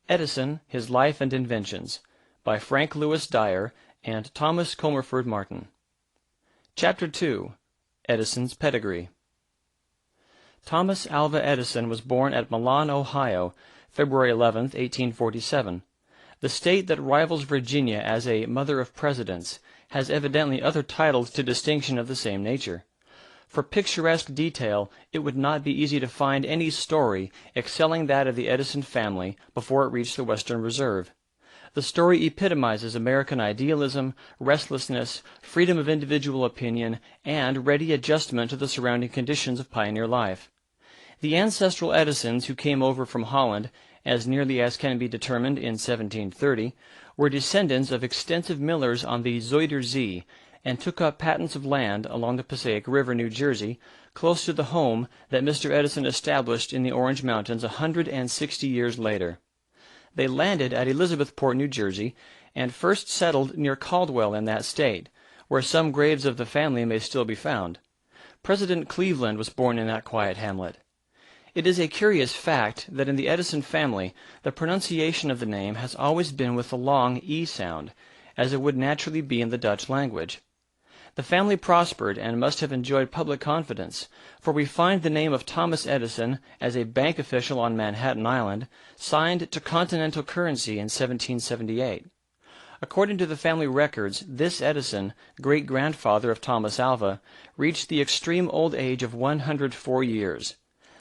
Edison, His Life and Inventions, by Frank Lewis Dyer and Thomas Commerford Martin. Chapter 2. Edison's Pedigree. Thomas Alva Edison was born at Milan, Ohio, February 11, 1847. The state that rivals Virginia as a mother of presidents has evidently other titles to distinction of the same nature. For picturesque detail, it would not be easy to find any story excelling that of the Edison family before it reached the Western Reserve. The story epitomizes American idealism, restlessness, freedom of individual opinion, and ready adjustment to the surrounding conditions of pioneer life. The ancestral Edisons who came over from Holland, as nearly as can be determined in 1730, were descendants of extensive millers on the Zuider Zee, and took up patents of land along the Passaic River, New Jersey, close to the home that Mr. Edison established in the Orange Mountains 160 years later. They landed at Elizabethport, New Jersey, and first settled near Caldwell in that state, where some graves of the family may still be found. President Cleveland was born in that quiet hamlet. It is a curious fact that in the Edison family the pronunciation of the name has always been with the long E sound, as it would naturally be in the Dutch language. The family prospered and must have enjoyed public confidence, for we find the name of Thomas Edison as a bank official on Manhattan Island signed to continental currency in 1778. According to the family records, this Edison, great-grandfather of Thomas Alva, reached the extreme old age of 104 years.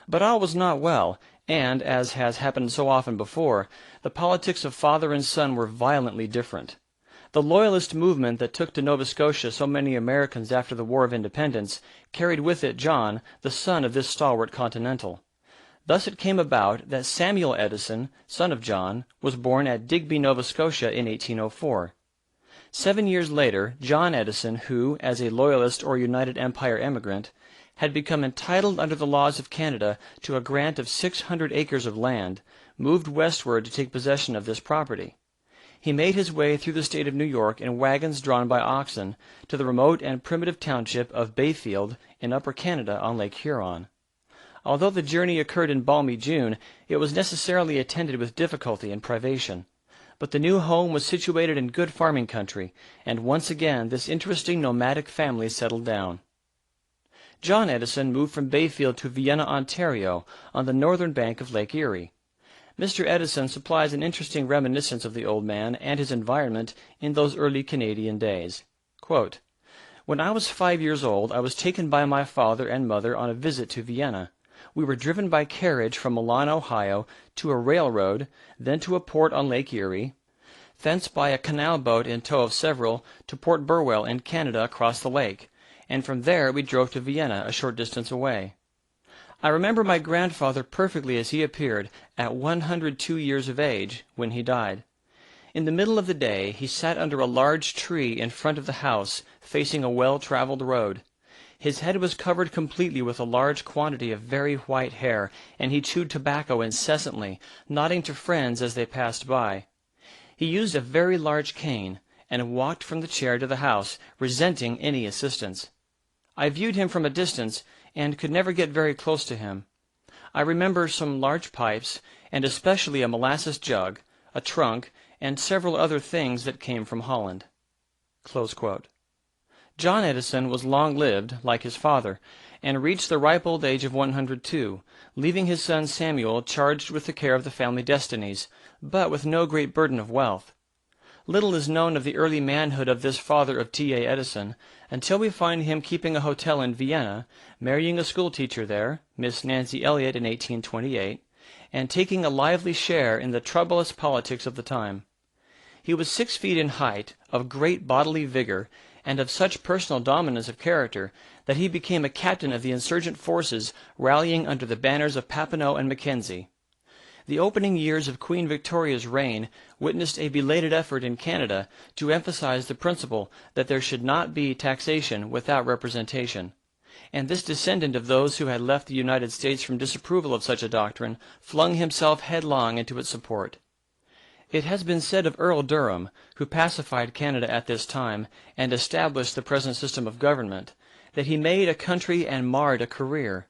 But all was not well, and, as has happened so often before, the politics of father and son were violently different. The Loyalist movement that took to Nova Scotia so many Americans after the War of Independence carried with it John, the son of this stalwart Continental. Thus it came about that Samuel Edison, son of John, was born at Digby, Nova Scotia in 1804. 7 years later, John Edison, who, as a Loyalist or United Empire emigrant, had become entitled under the laws of Canada to a grant of 600 acres of land, moved westward to take possession of this property. He made his way through the state of New York in wagons drawn by oxen to the remote and primitive township of Bayfield in Upper Canada on Lake Huron. Although the journey occurred in balmy June, it was necessarily attended with difficulty and privation. But the new home was situated in good farming country, and once again this interesting nomadic family settled down. John Edison moved from Bayfield to Vienna, Ontario, on the northern bank of Lake Erie. Mr. Edison supplies an interesting reminiscence of the old man and his environment in those early Canadian days. Quote, "When I was 5 years old, I was taken by my father and mother on a visit to Vienna. We were driven by carriage from Milan, Ohio, to a railroad, then to a port on Lake Erie, thence by a canal boat in tow of several to Port Burwell in Canada across the lake, and from there we drove to Vienna, a short distance away. I remember my grandfather perfectly as he appeared at 102 years of age when he died. In the middle of the day he sat under a large tree in front of the house, facing a well-traveled road. His head was covered completely with a large quantity of very white hair, and he chewed tobacco incessantly, nodding to friends as they passed by. He used a very large cane, and walked from the chair to the house, resenting any assistance. I viewed him from a distance, and could never get very close to him. I remember some large pipes, and especially a molasses jug, a trunk, and several other things that came from Holland." Close quote. John Edison was long-lived, like his father, and reached the ripe old age of 102, leaving his son Samuel charged with the care of the family destinies, but with no great burden of wealth. Little is known of the early manhood of this father of T.A. Edison, until we find him keeping a hotel in Vienna, marrying a schoolteacher there, Miss Nancy Elliott, in 1828, and taking a lively share in the troublous politics of the time. He was 6 feet in height, of great bodily vigor, and of such personal dominance of character that he became a captain of the insurgent forces rallying under the banners of Papineau and Mackenzie. The opening years of Queen Victoria's reign witnessed a belated effort in Canada to emphasize the principle that there should not be taxation without representation, and this descendant of those who had left the United States from disapproval of such a doctrine flung himself headlong into its support. It has been said of Earl Durham, who pacified Canada at this time and established the present system of government, that he made a country and marred a career.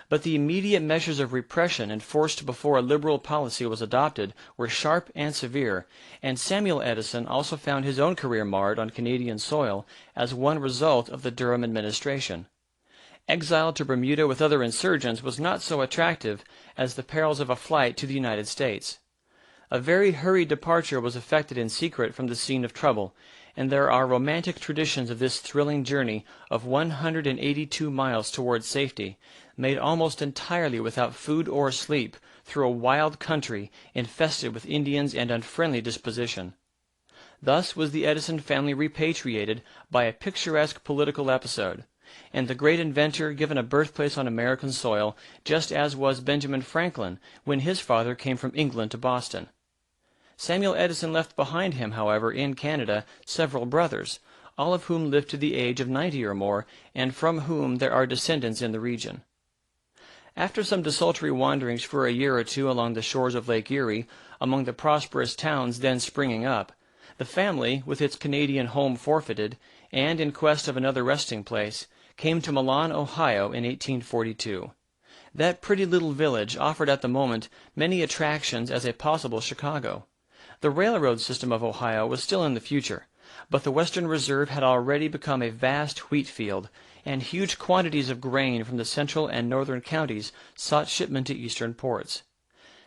But the immediate measures of repression enforced before a liberal policy was adopted were sharp and severe, and Samuel Edison also found his own career marred on Canadian soil as one result of the Durham administration. Exile to Bermuda with other insurgents was not so attractive as the perils of a flight to the United States. A very hurried departure was effected in secret from the scene of trouble, and there are romantic traditions of this thrilling journey of 182 miles towards safety, made almost entirely without food or sleep, through a wild country infested with Indians and unfriendly disposition. Thus was the Edison family repatriated by a picturesque political episode, and the great inventor given a birthplace on American soil, just as was Benjamin Franklin when his father came from England to Boston. Samuel Edison left behind him, however, in Canada, several brothers, all of whom lived to the age of 90 or more, and from whom there are descendants in the region. After some desultory wanderings for a year or two along the shores of Lake Erie, among the prosperous towns then springing up, the family, with its Canadian home forfeited, and in quest of another resting place, came to Milan, Ohio, in 1842. That pretty little village offered at the moment many attractions as a possible Chicago. The railroad system of Ohio was still in the future, but the Western Reserve had already become a vast wheat field, and huge quantities of grain from the central and northern counties sought shipment to eastern ports.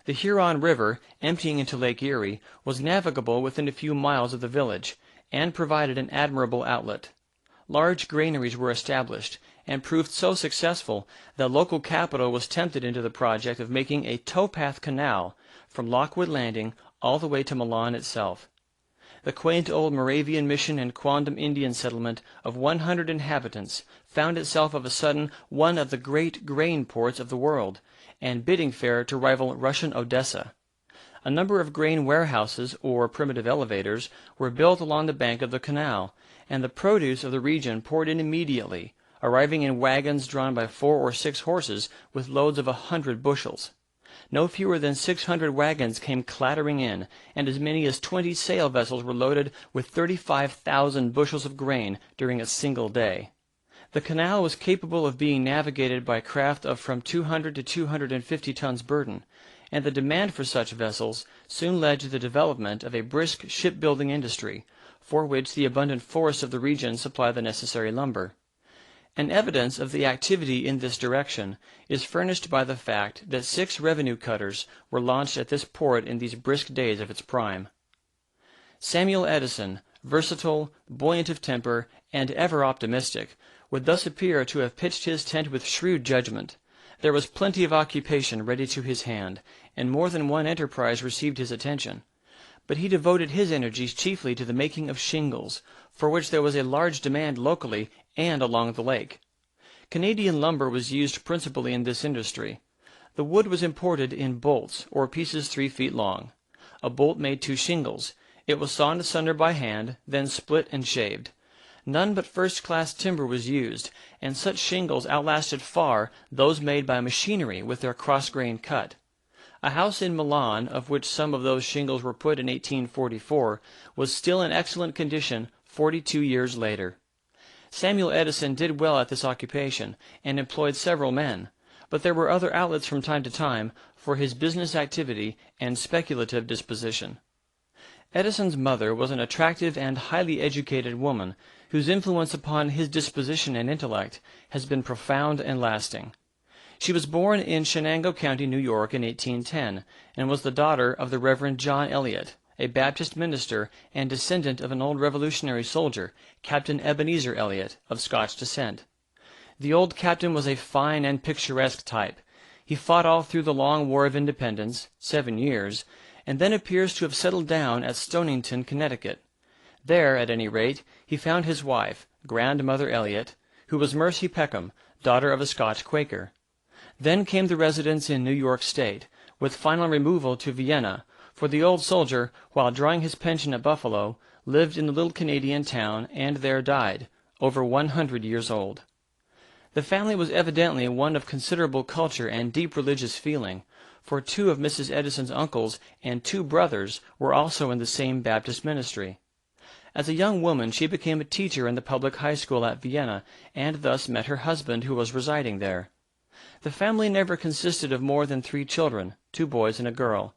The Huron River, emptying into Lake Erie, was navigable within a few miles of the village, and provided an admirable outlet. Large granaries were established, and proved so successful that local capital was tempted into the project of making a towpath canal from Lockwood Landing all the way to Milan itself. The quaint old Moravian mission and quondam Indian settlement of 100 inhabitants found itself of a sudden one of the great grain ports of the world, and bidding fair to rival Russian Odessa. A number of grain warehouses, or primitive elevators, were built along the bank of the canal, and the produce of the region poured in immediately, arriving in wagons drawn by 4 or 6 horses with loads of 100 bushels. No fewer than 600 wagons came clattering in, and as many as 20 sail vessels were loaded with 35,000 bushels of grain during a single day. The canal was capable of being navigated by craft of from 200 to 250 tons burden, and the demand for such vessels soon led to the development of a brisk shipbuilding industry, for which the abundant forests of the region supplied the necessary lumber. An evidence of the activity in this direction is furnished by the fact that 6 revenue cutters were launched at this port in these brisk days of its prime. Samuel Edison, versatile, buoyant of temper, and ever optimistic, would thus appear to have pitched his tent with shrewd judgment. There was plenty of occupation ready to his hand, and more than one enterprise received his attention. But he devoted his energies chiefly to the making of shingles, for which there was a large demand locally and along the lake. Canadian lumber was used principally in this industry. The wood was imported in bolts, or pieces 3 feet long. A bolt made 2 shingles. It was sawn asunder by hand, then split and shaved. None but first-class timber was used, and such shingles outlasted far those made by machinery with their cross-grain cut. A house in Milan, of which some of those shingles were put in 1844, was still in excellent condition 42 years later. Samuel Edison did well at this occupation, and employed several men, but there were other outlets from time to time for his business activity and speculative disposition. Edison's mother was an attractive and highly educated woman, whose influence upon his disposition and intellect has been profound and lasting. She was born in Shenango County, New York, in 1810, and was the daughter of the Reverend John Eliot, a Baptist minister and descendant of an old Revolutionary soldier, Captain Ebenezer Eliot, of Scotch descent. The old captain was a fine and picturesque type. He fought all through the long War of Independence, 7 years, and then appears to have settled down at Stonington, Connecticut. There, at any rate, he found his wife, Grandmother Eliot, who was Mercy Peckham, daughter of a Scotch Quaker. Then came the residence in New York State, with final removal to Vienna, for the old soldier, while drawing his pension at Buffalo, lived in the little Canadian town, and there died, over 100 years old. The family was evidently one of considerable culture and deep religious feeling, for 2 of Mrs. Edison's uncles and 2 brothers were also in the same Baptist ministry. As a young woman she became a teacher in the public high school at Vienna, and thus met her husband, who was residing there. The family never consisted of more than 3 children, 2 boys and a girl.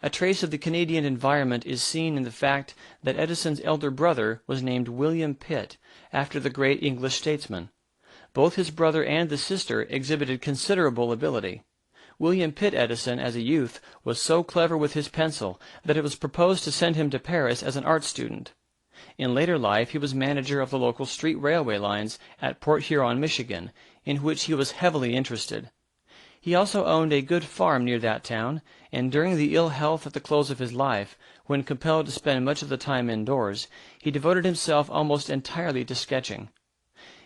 A trace of the Canadian environment is seen in the fact that Edison's elder brother was named William Pitt, after the great English statesman. Both his brother and the sister exhibited considerable ability. William Pitt Edison, as a youth, was so clever with his pencil that it was proposed to send him to Paris as an art student. In later life he was manager of the local street railway lines at Port Huron, Michigan, in which he was heavily interested. He also owned a good farm near that town, and during the ill health at the close of his life, when compelled to spend much of the time indoors, he devoted himself almost entirely to sketching.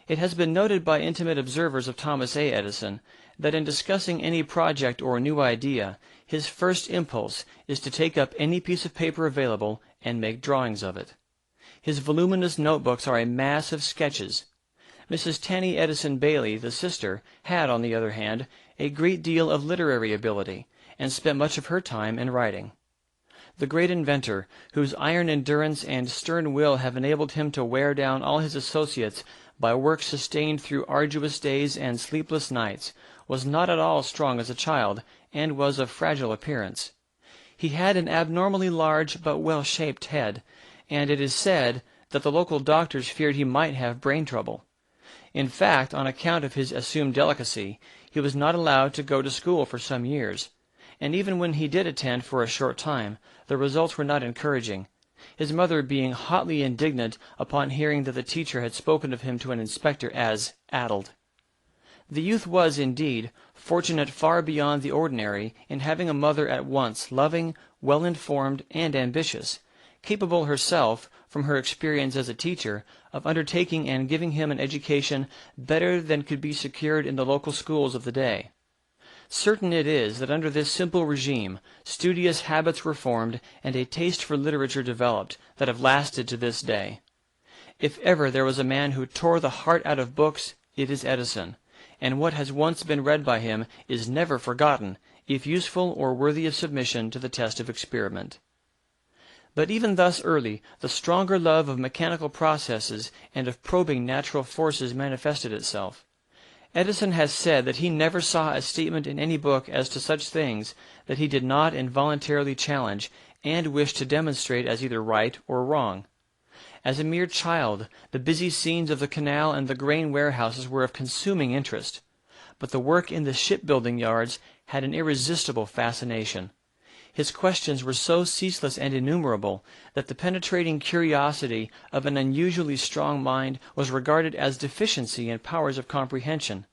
It has been noted by intimate observers of Thomas A. Edison that in discussing any project or new idea, his first impulse is to take up any piece of paper available and make drawings of it. His voluminous notebooks are a mass of sketches. Mrs. Tanny Edison Bailey, the sister, had, on the other hand, a great deal of literary ability, and spent much of her time in writing. The great inventor, whose iron endurance and stern will have enabled him to wear down all his associates by work sustained through arduous days and sleepless nights, was not at all strong as a child, and was of fragile appearance. He had an abnormally large but well-shaped head, and it is said that the local doctors feared he might have brain trouble. In fact, on account of his assumed delicacy, he was not allowed to go to school for some years, and even when he did attend for a short time, the results were not encouraging, his mother being hotly indignant upon hearing that the teacher had spoken of him to an inspector as addled. The youth was, indeed, fortunate far beyond the ordinary in having a mother at once loving, well-informed, and ambitious, capable herself, from her experience as a teacher, of undertaking and giving him an education better than could be secured in the local schools of the day. Certain it is that under this simple regime, studious habits were formed and a taste for literature developed that have lasted to this day. If ever there was a man who tore the heart out of books, it is Edison, and what has once been read by him is never forgotten, if useful or worthy of submission to the test of experiment. But even thus early, the stronger love of mechanical processes and of probing natural forces manifested itself. Edison has said that he never saw a statement in any book as to such things that he did not involuntarily challenge and wish to demonstrate as either right or wrong. As a mere child, the busy scenes of the canal and the grain warehouses were of consuming interest, but the work in the shipbuilding yards had an irresistible fascination. His questions were so ceaseless and innumerable that the penetrating curiosity of an unusually strong mind was regarded as deficiency in powers of comprehension,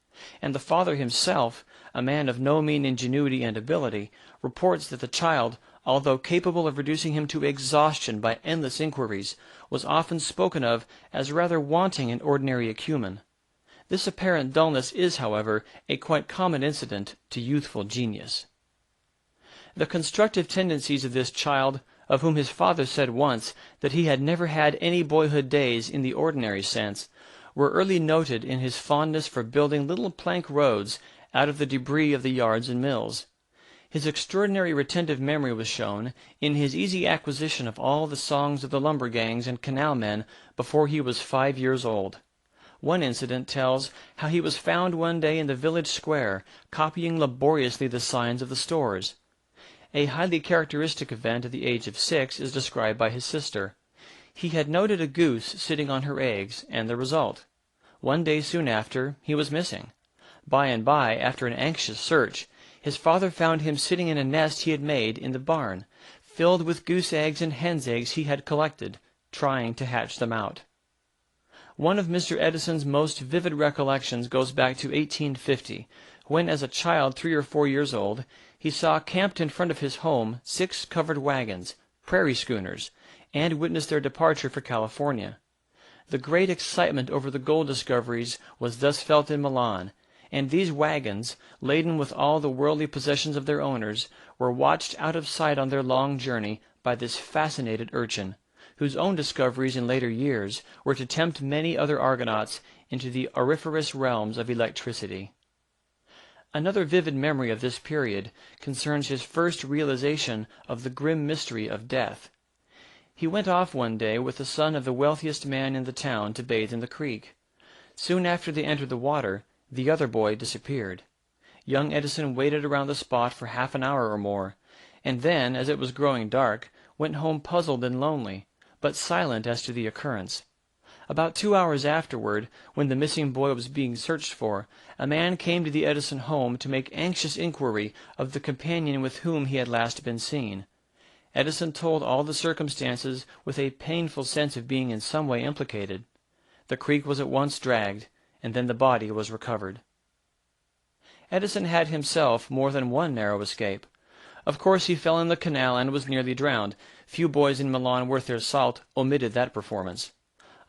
and the father himself, a man of no mean ingenuity and ability, reports that the child, although capable of reducing him to exhaustion by endless inquiries, was often spoken of as rather wanting in ordinary acumen. This apparent dullness is, however, a quite common incident to youthful genius. The constructive tendencies of this child, of whom his father said once that he had never had any boyhood days in the ordinary sense, were early noted in his fondness for building little plank roads out of the debris of the yards and mills. His extraordinary retentive memory was shown in his easy acquisition of all the songs of the lumber gangs and canal men before he was 5 years old. One incident tells how he was found one day in the village square, copying laboriously the signs of the stores. A highly characteristic event at the age of 6 is described by his sister. He had noted a goose sitting on her eggs, and the result. One day soon after, he was missing. By and by, after an anxious search, his father found him sitting in a nest he had made in the barn, filled with goose eggs and hen's eggs he had collected, trying to hatch them out. One of Mr. Edison's most vivid recollections goes back to 1850, when, as a child 3 or 4 years old, he saw camped in front of his home 6 covered wagons, prairie schooners, and witnessed their departure for California. The great excitement over the gold discoveries was thus felt in Milan, and these wagons, laden with all the worldly possessions of their owners, were watched out of sight on their long journey by this fascinated urchin, whose own discoveries in later years were to tempt many other Argonauts into the auriferous realms of electricity. Another vivid memory of this period concerns his first realization of the grim mystery of death. He went off one day with the son of the wealthiest man in the town to bathe in the creek. Soon after they entered the water, the other boy disappeared. young Edison waited around the spot for half an hour or more, and then, as it was growing dark, went home puzzled and lonely, but silent as to the occurrence. About 2 hours afterward, when the missing boy was being searched for, a man came to the Edison home to make anxious inquiry of the companion with whom he had last been seen. Edison told all the circumstances with a painful sense of being in some way implicated. The creek was at once dragged, and then the body was recovered. Edison had himself more than one narrow escape. Of course he fell in the canal and was nearly drowned. Few boys in Milan worth their salt omitted that performance.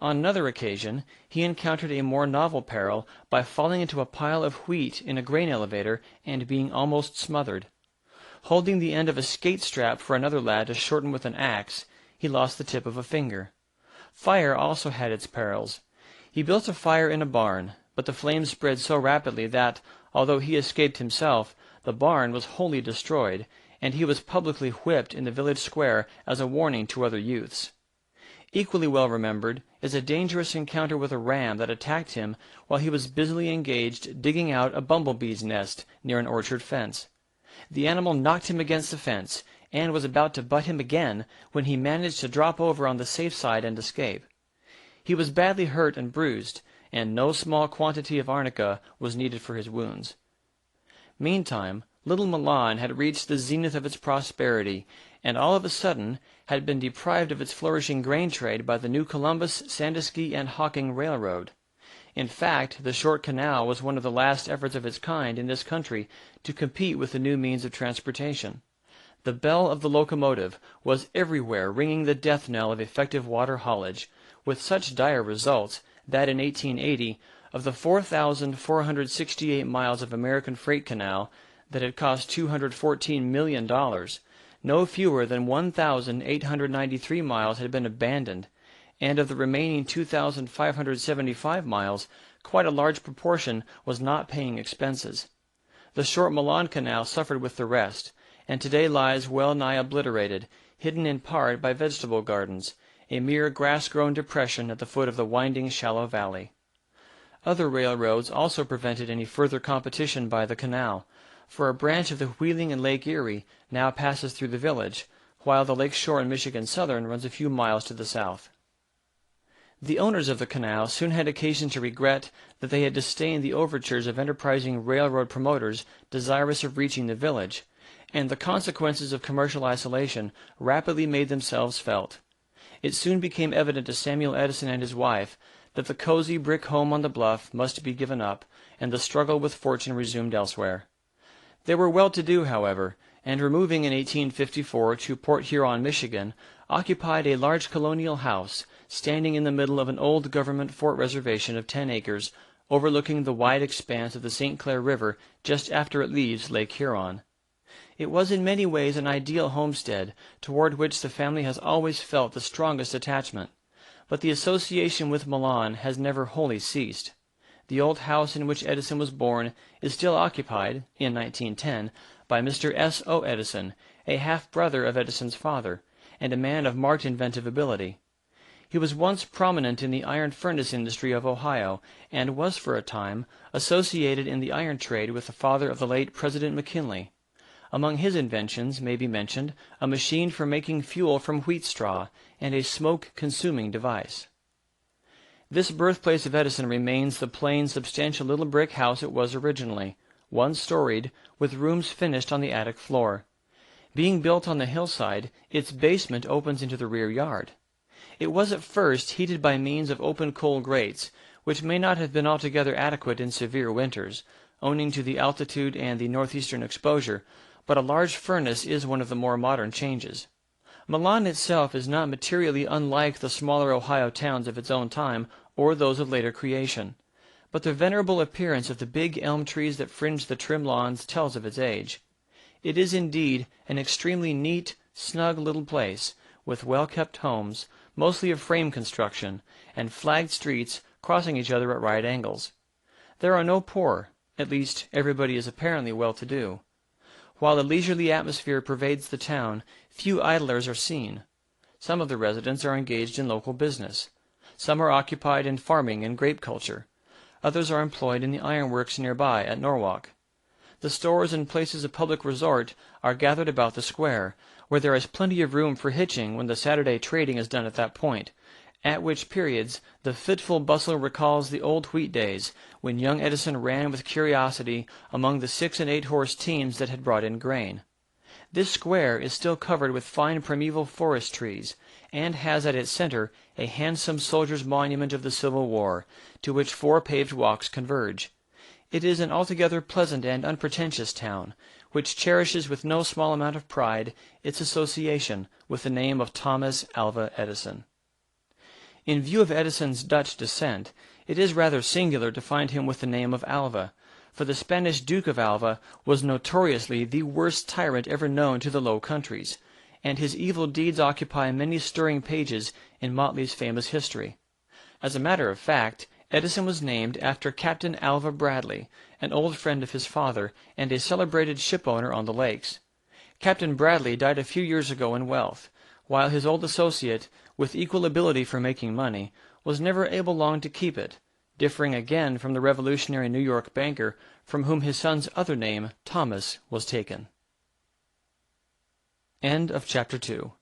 On another occasion he encountered a more novel peril by falling into a pile of wheat in a grain elevator and being almost smothered. Holding the end of a skate strap for another lad to shorten with an axe, he lost the tip of a finger. Fire also had its perils. He built a fire in a barn, but the flames spread so rapidly that, although he escaped himself, the barn was wholly destroyed, and he was publicly whipped in the village square as a warning to other youths. Equally well remembered is a dangerous encounter with a ram that attacked him while he was busily engaged digging out a bumblebee's nest near an orchard fence. The animal knocked him against the fence, and was about to butt him again when he managed to drop over on the safe side and escape. He was badly hurt and bruised, and no small quantity of arnica was needed for his wounds. Meantime, little Milan had reached the zenith of its prosperity, and all of a sudden had been deprived of its flourishing grain trade by the new Columbus, Sandusky, and Hocking Railroad. In fact, the short canal was one of the last efforts of its kind in this country to compete with the new means of transportation. The bell of the locomotive was everywhere ringing the death knell of effective water haulage, with such dire results that in 1880, of the 4,468 miles of American freight canal that had cost $214 million, no fewer than 1,893 miles had been abandoned, and of the remaining 2,575 miles, quite a large proportion was not paying expenses. The short Milan Canal suffered with the rest, and today lies well nigh obliterated, hidden in part by vegetable gardens, a mere grass-grown depression at the foot of the winding shallow valley. Other railroads also prevented any further competition by the canal, for a branch of the Wheeling and Lake Erie now passes through the village, while the Lake Shore and Michigan Southern runs a few miles to the south. The owners of the canal soon had occasion to regret that they had disdained the overtures of enterprising railroad promoters desirous of reaching the village, and the consequences of commercial isolation rapidly made themselves felt. It soon became evident to Samuel Edison and his wife that the cozy brick home on the bluff must be given up, and the struggle with fortune resumed elsewhere. They were well-to-do, however, and removing in 1854 to Port Huron, Michigan, occupied a large colonial house standing in the middle of an old government fort reservation of 10 acres, overlooking the wide expanse of the St. Clair River just after it leaves Lake Huron. It was in many ways an ideal homestead, toward which the family has always felt the strongest attachment, but the association with Milan has never wholly ceased. The old house in which Edison was born is still occupied, in 1910, by Mr. S. O. Edison, a half-brother of Edison's father, and a man of marked inventive ability. He was once prominent in the iron furnace industry of Ohio, and was for a time associated in the iron trade with the father of the late President McKinley. Among his inventions may be mentioned a machine for making fuel from wheat straw, and a smoke-consuming device. This birthplace of Edison remains the plain, substantial little brick house it was originally, one-storied, with rooms finished on the attic floor. Being built on the hillside, its basement opens into the rear yard. It was at first heated by means of open coal grates, which may not have been altogether adequate in severe winters, owing to the altitude and the northeastern exposure, but a large furnace is one of the more modern changes. Milan itself is not materially unlike the smaller Ohio towns of its own time or those of later creation, but the venerable appearance of the big elm trees that fringe the trim lawns tells of its age. It is indeed an extremely neat, snug little place, with well-kept homes, mostly of frame construction, and flagged streets crossing each other at right angles. There are no poor, at least everybody is apparently well-to-do. While a leisurely atmosphere pervades the town, few idlers are seen. Some of the residents are engaged in local business. Some are occupied in farming and grape culture. Others are employed in the ironworks nearby at Norwalk. The the stores and places of public resort are gathered about the square, where there is plenty of room for hitching when the Saturday trading is done at that point, at which periods the fitful bustle recalls the old wheat days, when young Edison ran with curiosity among the 6- and 8-horse teams that had brought in grain. This square is still covered with fine primeval forest trees, and has at its center a handsome soldier's monument of the Civil War, to which 4 paved walks converge. It is an altogether pleasant and unpretentious town, which cherishes with no small amount of pride its association with the name of Thomas Alva Edison. In view of Edison's Dutch descent, it is rather singular to find him with the name of Alva, for the Spanish Duke of Alva was notoriously the worst tyrant ever known to the Low Countries, and his evil deeds occupy many stirring pages in Motley's famous history. As a matter of fact, Edison was named after Captain Alva Bradley, an old friend of his father and a celebrated shipowner on the lakes. Captain Bradley died a few years ago in wealth, while his old associate, with equal ability for making money, was never able long to keep it, differing again from the revolutionary New York banker from whom his son's other name, Thomas, was taken. End of chapter 2.